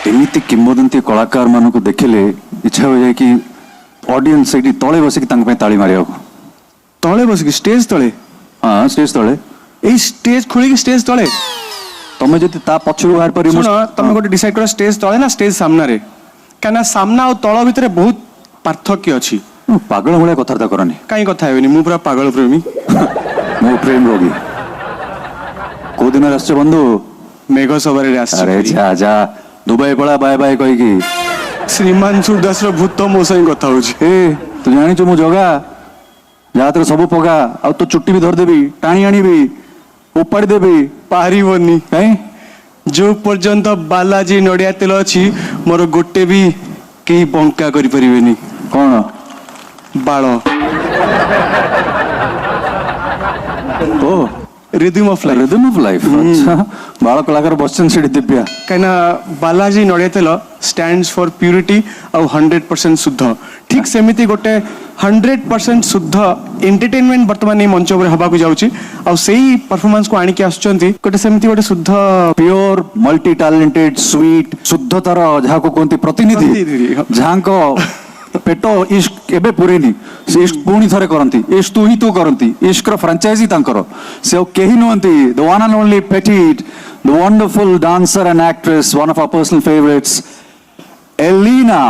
एमती किंवदंती कलाकार मान को देखिले इच्छा हो जाए कि ऑडियंस से तले बसिक ताली मारिया तले बसिक स्टेज तले हाँ स्टेज तले ए स्टेज खोलिक स्टेज तले तमे जति ता पछरु बाहर परि सुन तमे गोटे डिसाइड कर स्टेज तले ना स्टेज सामना रे काना सामना और तळ भितर बहुत पार्थक्य अछि पागल भलिया कथार्ता करनी काई कथा हेबनी मु पूरा पागल प्रेमी मो प्रेम रोगी को दिन राष्ट्र बंधु मेघ सवारी आस अरे जा जा दुबई पळा बाय बाय कहि की श्रीमान सूरदास रो भूत मो सही कथा होछि ए तू जानि छु मो जगा जातर सब पगा आ तो चुट्टी भी धर देबी टाणी आनी भी उपाड़ी देबी पारिबनी काई जो पर्यंत बालाजी नडिया तेल अछि मोर गोटे भी केही बंका करि परिबेनी कौन बाळ ओ rhythm of life rhythm of life अच्छा बाळ कलाकार बसचन सेठी दिव्या कहना बालाजी नडिया तेल स्टैंड्स फॉर प्यूरिटी और 100% शुद्ध ठीक सेमिति गोटे 100% शुद्ध एंटरटेनमेंट वर्तमान मंच उपर हवा को जाउची और सेही परफॉर्मेंस को आनी के आछचंती गोटे सेमिति गोटे शुद्ध प्योर मल्टी टैलेंटेड स्वीट शुद्धतर जहाँ को कहते प्रतिनिधि जहाँ को पेट इश्क एबे पुरेनी से इश्क पुणी थरे करंती इश्क तू ही तू करंती इश्क रो फ्रेंचाइजी तांकर से केही नहंती the one and only petite the wonderful dancer and actress one of our personal favourites Elina